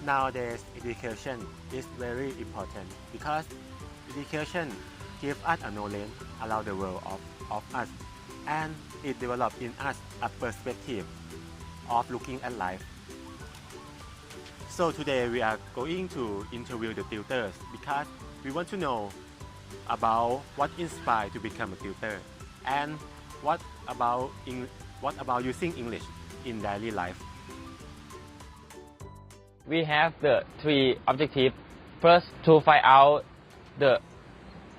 Nowadays, education is very important because education gives us a knowledge around the world of us, and it develops in us a perspective of looking at life. So today we are going to interview the tutors because we want to know about what inspired to become a tutor and what about using English in daily life. We have the three objectives. First, to find out the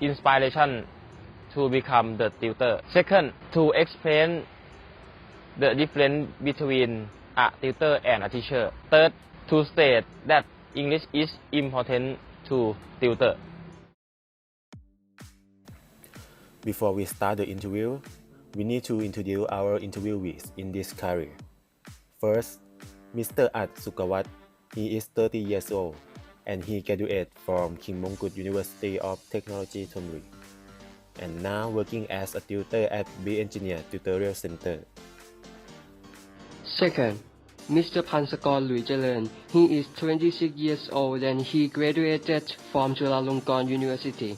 inspiration to become the tutor. Second, to explain the difference between a tutor and a teacher. Third, to state that English is important to tutor. Before we start the interview, we need to introduce our interviewees in this career. First, Mr. Aat Sukavaj. He is 30 years old and he graduated from Mongkut University of Technology, Thonburi, and now working as a tutor at B Engineer Tutorial Center. Second, Mr. Phunsakorn Louicharoen. He is 26 years old and he graduated from Chulalongkorn University,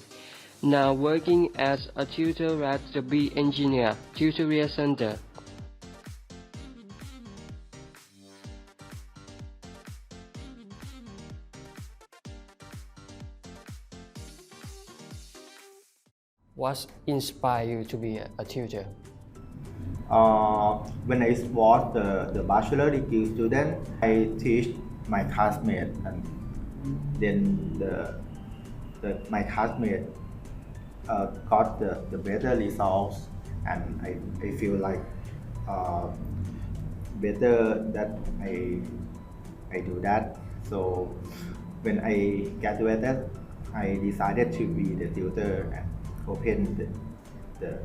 now working as a tutor at the B Engineer Tutorial Center. What inspired you to be a tutor? When I was the bachelor degree student, I teach my classmates, and then my classmates got the better results, and I feel like better that I do that. So when I graduated, I decided to be the tutor and open the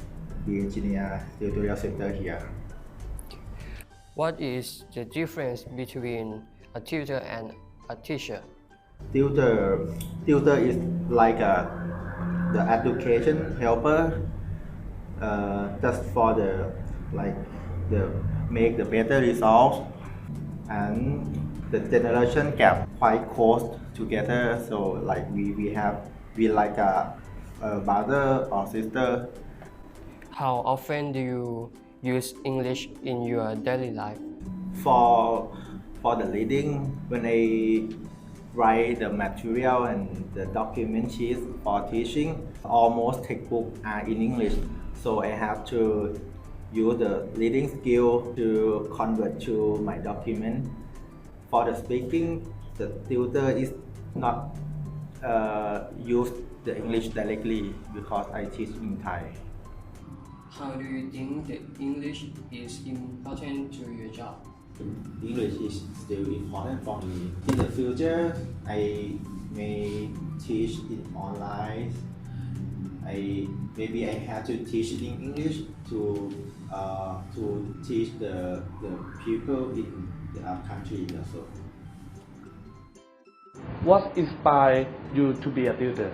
Engineer Tutorial Center here. What is the difference between a tutor and a teacher? Tutor is like the education helper, just for the make the better results, and the generation gap quite close together. So like we like a brother or sister. How often do you use English in your daily life? For the reading, when I write the material and the document sheets for teaching, almost textbooks are in English, so I have to use the reading skill to convert to my document. For the speaking, the tutor is not use the English directly because I teach in Thai. How do you think that English is important to your job? English is still important for me. In the future, I may teach in online. Maybe I have to teach in English to teach the people in our country also. What inspired you to be a tutor?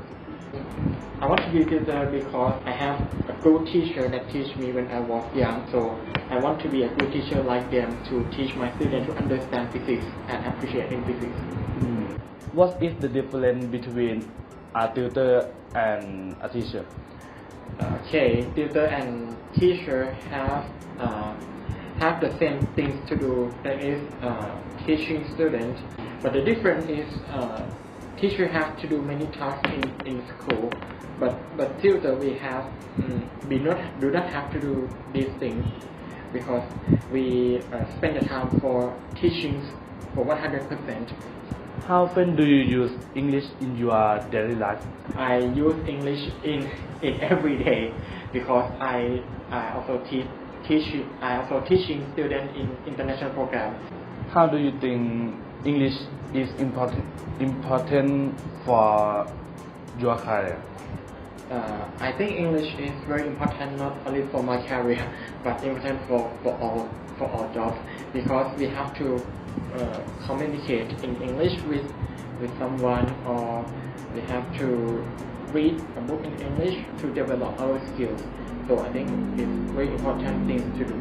I want to be a tutor because I have a good teacher that teach me when I was young. So I want to be a good teacher like them to teach my students to understand physics and appreciate in physics. What is the difference between a tutor and a teacher? Okay, tutor and teacher have the same things to do. That is teaching students, but the difference is teacher have to do many tasks in school, but tutor we do not have to do these things because we spend the time for teaching for 100%. How often do you use English in your daily life? I use English in every day because I also teaching students in international program. How do you think English is important for your career? I think English is very important not only for my career but important for all jobs because we have to communicate in English with someone, or we have to read a book in English to develop our skills. So I think it's very important thing to do.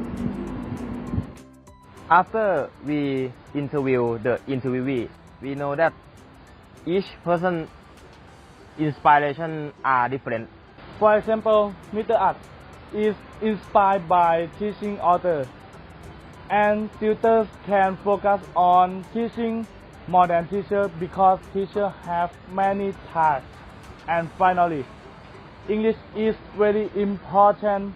After we interview the interviewee, we know that each person inspiration are different. For example, Mr. Aat is inspired by teaching author, and tutors can focus on teaching more than teacher because teachers have many tasks. And finally, English is very important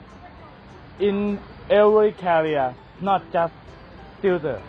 in every career, not just tutor.